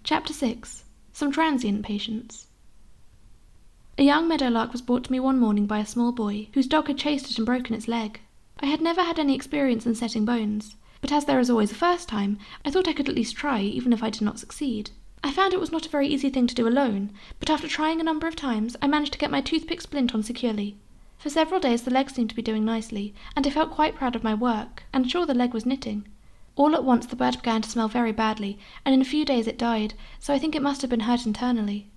Chapter 6. Some Transient Patients. A young meadowlark was brought to me one morning by a small boy, whose dog had chased it and broken its leg. I had never had any experience in setting bones, but as there is always a first time, I thought I could at least try, even if I did not succeed. I found it was not a very easy thing to do alone, but after trying a number of times, I managed to get my toothpick splint on securely. For several days the leg seemed to be doing nicely, and I felt quite proud of my work, and sure the leg was knitting. All at once the bird began to smell very badly, and in a few days it died, so I think it must have been hurt internally.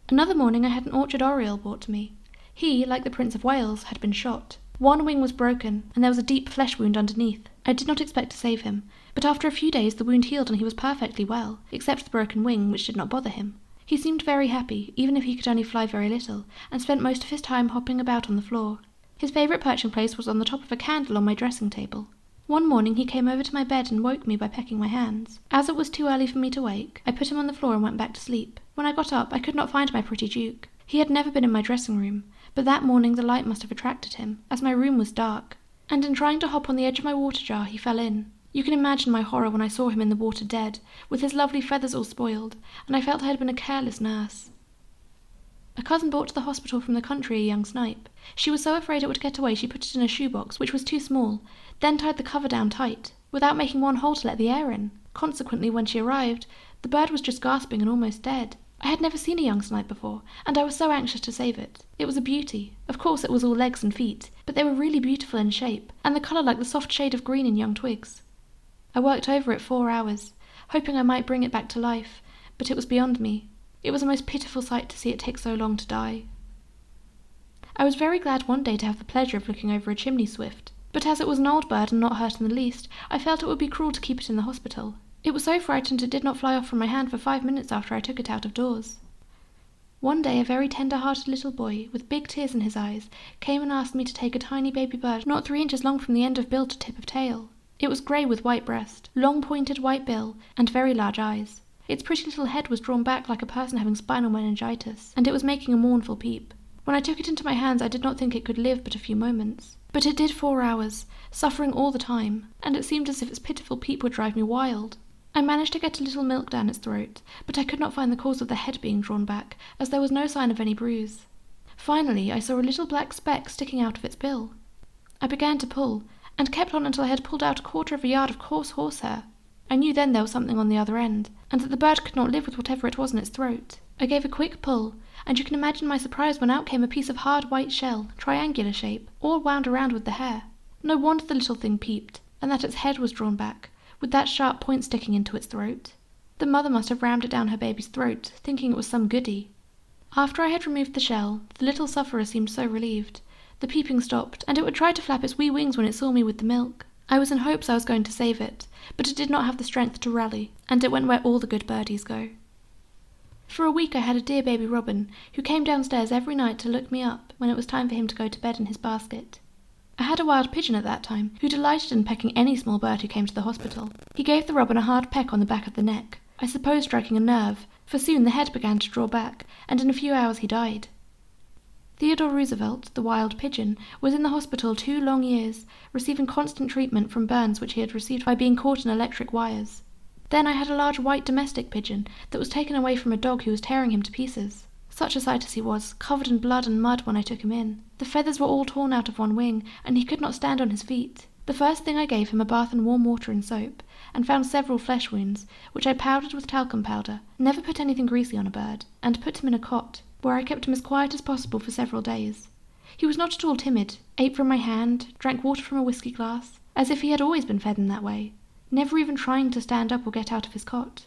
Another morning I had an orchard oriole brought to me. He, like the Prince of Wales, had been shot. One wing was broken, and there was a deep flesh wound underneath. I did not expect to save him, but after a few days the wound healed and he was perfectly well, except the broken wing, which did not bother him. He seemed very happy, even if he could only fly very little, and spent most of his time hopping about on the floor. His favourite perching place was on the top of a candle on my dressing table. One morning he came over to my bed and woke me by pecking my hands. As it was too early for me to wake, I put him on the floor and went back to sleep. When I got up, I could not find my pretty Duke. He had never been in my dressing room, but that morning the light must have attracted him, as my room was dark, and in trying to hop on the edge of my water jar he fell in. You can imagine my horror when I saw him in the water dead, with his lovely feathers all spoiled, and I felt I had been a careless nurse. A cousin brought to the hospital from the country a young snipe. She was so afraid it would get away she put it in a shoebox, which was too small, then tied the cover down tight, without making one hole to let the air in. Consequently, when she arrived, the bird was just gasping and almost dead. I had never seen a young snipe before, and I was so anxious to save it. It was a beauty. Of course it was all legs and feet, but they were really beautiful in shape, and the colour like the soft shade of green in young twigs. I worked over it 4 hours, hoping I might bring it back to life, but it was beyond me. It was a most pitiful sight to see it take so long to die. I was very glad one day to have the pleasure of looking over a chimney swift, but as it was an old bird and not hurt in the least, I felt it would be cruel to keep it in the hospital. It was so frightened it did not fly off from my hand for 5 minutes after I took it out of doors. One day a very tender-hearted little boy, with big tears in his eyes, came and asked me to take a tiny baby bird not 3 inches long from the end of bill to tip of tail. It was grey with white breast, long pointed white bill, and very large eyes. Its pretty little head was drawn back like a person having spinal meningitis, and it was making a mournful peep. When I took it into my hands I did not think it could live but a few moments. But it did 4 hours, suffering all the time, and it seemed as if its pitiful peep would drive me wild. I managed to get a little milk down its throat, but I could not find the cause of the head being drawn back, as there was no sign of any bruise. Finally I saw a little black speck sticking out of its bill. I began to pull, and kept on until I had pulled out 1/4 yard of coarse horsehair. I knew then there was something on the other end, and that the bird could not live with whatever it was in its throat. I gave a quick pull, and you can imagine my surprise when out came a piece of hard white shell, triangular shape, all wound around with the hair. No wonder the little thing peeped, and that its head was drawn back, with that sharp point sticking into its throat. The mother must have rammed it down her baby's throat, thinking it was some goody. After I had removed the shell, the little sufferer seemed so relieved. The peeping stopped, and it would try to flap its wee wings when it saw me with the milk. I was in hopes I was going to save it, but it did not have the strength to rally, and it went where all the good birdies go. For a week I had a dear baby robin, who came downstairs every night to look me up when it was time for him to go to bed in his basket. I had a wild pigeon at that time, who delighted in pecking any small bird who came to the hospital. He gave the robin a hard peck on the back of the neck, I suppose striking a nerve, for soon the head began to draw back, and in a few hours he died. Theodore Roosevelt, the wild pigeon, was in the hospital 2 long years, receiving constant treatment from burns which he had received by being caught in electric wires. Then I had a large white domestic pigeon that was taken away from a dog who was tearing him to pieces. Such a sight as he was, covered in blood and mud when I took him in. The feathers were all torn out of one wing, and he could not stand on his feet. The first thing I gave him a bath in warm water and soap, and found several flesh wounds, which I powdered with talcum powder, never put anything greasy on a bird, and put him in a cot, where I kept him as quiet as possible for several days. He was not at all timid, ate from my hand, drank water from a whiskey glass, as if he had always been fed in that way, never even trying to stand up or get out of his cot.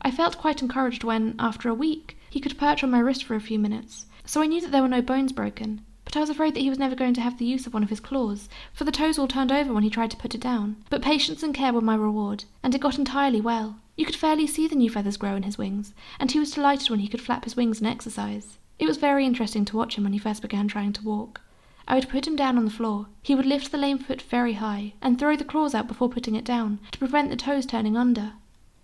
I felt quite encouraged when, after a week, he could perch on my wrist for a few minutes, so I knew that there were no bones broken, but I was afraid that he was never going to have the use of one of his claws, for the toes all turned over when he tried to put it down. But patience and care were my reward, and it got entirely well. You could fairly see the new feathers grow in his wings, and he was delighted when he could flap his wings in exercise. It was very interesting to watch him when he first began trying to walk. I would put him down on the floor. He would lift the lame foot very high, and throw the claws out before putting it down, to prevent the toes turning under.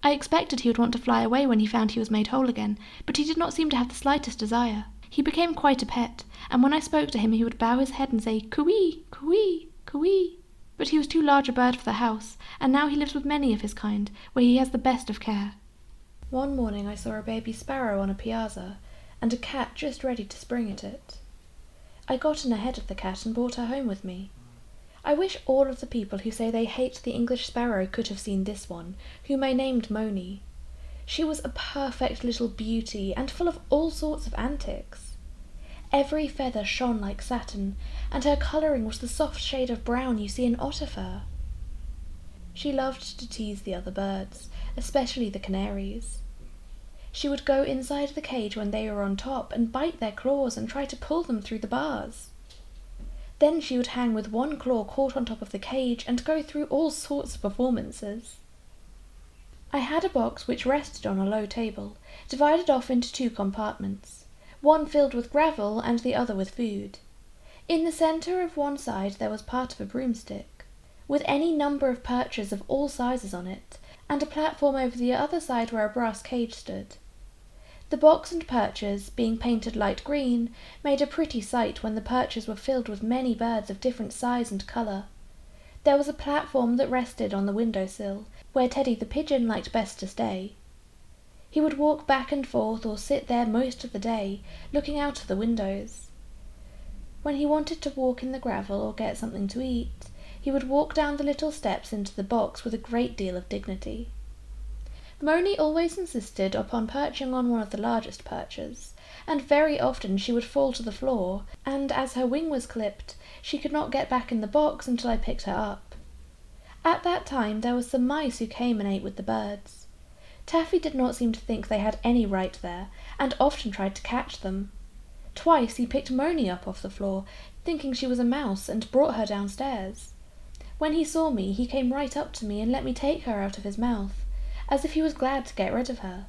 I expected he would want to fly away when he found he was made whole again, but he did not seem to have the slightest desire. He became quite a pet, and when I spoke to him he would bow his head and say, "Coo-ee, coo-ee, coo-ee." But he was too large a bird for the house, and now he lives with many of his kind, where he has the best of care. One morning I saw a baby sparrow on a piazza, and a cat just ready to spring at it. I got in ahead of the cat and brought her home with me. I wish all of the people who say they hate the English sparrow could have seen this one, whom I named Moni. She was a perfect little beauty and full of all sorts of antics. Every feather shone like satin, and her colouring was the soft shade of brown you see in otter fur. She loved to tease the other birds, especially the canaries. She would go inside the cage when they were on top and bite their claws and try to pull them through the bars. Then she would hang with one claw caught on top of the cage and go through all sorts of performances. I had a box which rested on a low table, divided off into 2 compartments, one filled with gravel and the other with food. In the centre of one side there was part of a broomstick, with any number of perches of all sizes on it, and a platform over the other side where a brass cage stood. The box and perches, being painted light green, made a pretty sight when the perches were filled with many birds of different size and colour. There was a platform that rested on the window-sill, where Teddy the pigeon liked best to stay. He would walk back and forth or sit there most of the day, looking out of the windows. When he wanted to walk in the gravel or get something to eat, he would walk down the little steps into the box with a great deal of dignity. Moni always insisted upon perching on one of the largest perches, and very often she would fall to the floor, and as her wing was clipped, she could not get back in the box until I picked her up. At that time there were some mice who came and ate with the birds. Taffy did not seem to think they had any right there, and often tried to catch them. Twice he picked Moni up off the floor, thinking she was a mouse, and brought her downstairs. When he saw me, he came right up to me and let me take her out of his mouth, as if he was glad to get rid of her.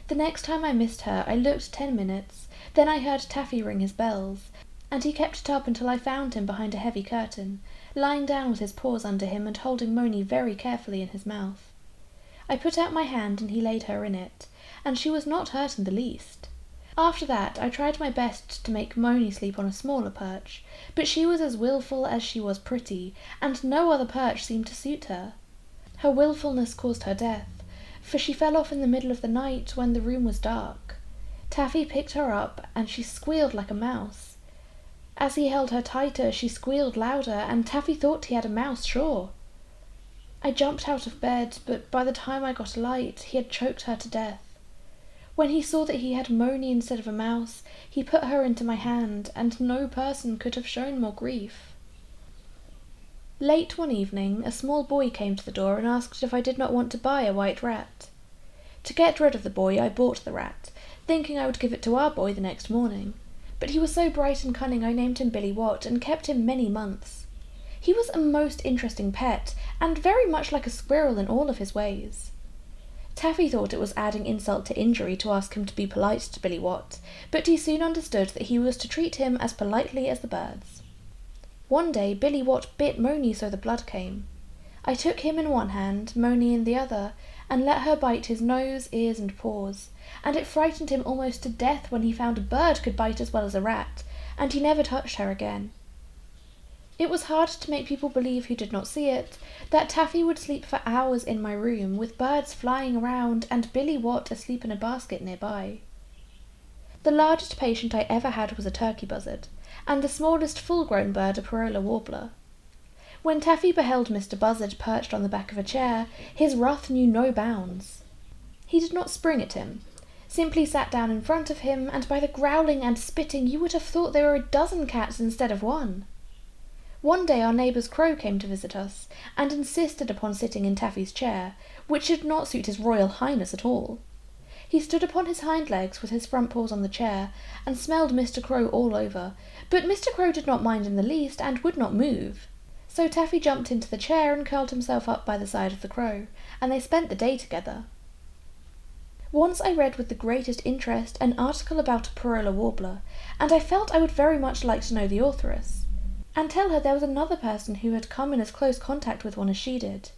The next time I missed her, I looked 10 minutes, then I heard Taffy ring his bells, and he kept it up until I found him behind a heavy curtain, lying down with his paws under him and holding Moni very carefully in his mouth. I put out my hand and he laid her in it, and she was not hurt in the least. After that I tried my best to make Moni sleep on a smaller perch, but she was as wilful as she was pretty, and no other perch seemed to suit her. Her wilfulness caused her death, for she fell off in the middle of the night when the room was dark. Taffy picked her up, and she squealed like a mouse. As he held her tighter, she squealed louder, and Taffy thought he had a mouse, sure. I jumped out of bed, but by the time I got a light, he had choked her to death. When he saw that he had Moni instead of a mouse, he put her into my hand, and no person could have shown more grief. Late one evening, a small boy came to the door and asked if I did not want to buy a white rat. To get rid of the boy, I bought the rat, thinking I would give it to our boy the next morning. But he was so bright and cunning I named him Billy Watt and kept him many months. He was a most interesting pet, and very much like a squirrel in all of his ways. Taffy thought it was adding insult to injury to ask him to be polite to Billy Watt, but he soon understood that he was to treat him as politely as the birds. One day Billy Watt bit Moni so the blood came. I took him in one hand, Moni in the other, and let her bite his nose, ears and paws, and it frightened him almost to death when he found a bird could bite as well as a rat, and he never touched her again. It was hard to make people believe who did not see it, that Taffy would sleep for hours in my room, with birds flying around and Billy Watt asleep in a basket nearby. The largest patient I ever had was a turkey buzzard, and the smallest full-grown bird a Parola warbler. When Taffy beheld Mr. Buzzard perched on the back of a chair, his wrath knew no bounds. He did not spring at him, simply sat down in front of him, and by the growling and spitting you would have thought there were a dozen cats instead of one. One day our neighbour's crow came to visit us, and insisted upon sitting in Taffy's chair, which did not suit his royal highness at all. He stood upon his hind legs with his front paws on the chair, and smelled Mr. Crow all over, but Mr. Crow did not mind in the least, and would not move. So Taffy jumped into the chair and curled himself up by the side of the crow, and they spent the day together. Once I read with the greatest interest an article about a Parola warbler, and I felt I would very much like to know the authoress, and tell her there was another person who had come in as close contact with one as she did.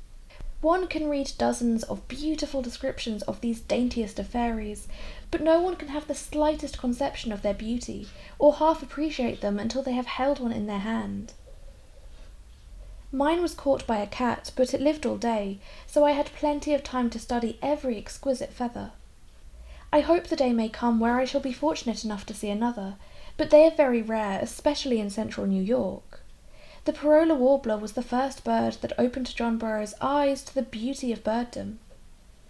One can read dozens of beautiful descriptions of these daintiest of fairies, but no one can have the slightest conception of their beauty, or half appreciate them until they have held one in their hand. Mine was caught by a cat, but it lived all day, so I had plenty of time to study every exquisite feather. I hope the day may come where I shall be fortunate enough to see another, but they are very rare, especially in central New York. The Parola warbler was the first bird that opened John Burroughs' eyes to the beauty of birddom.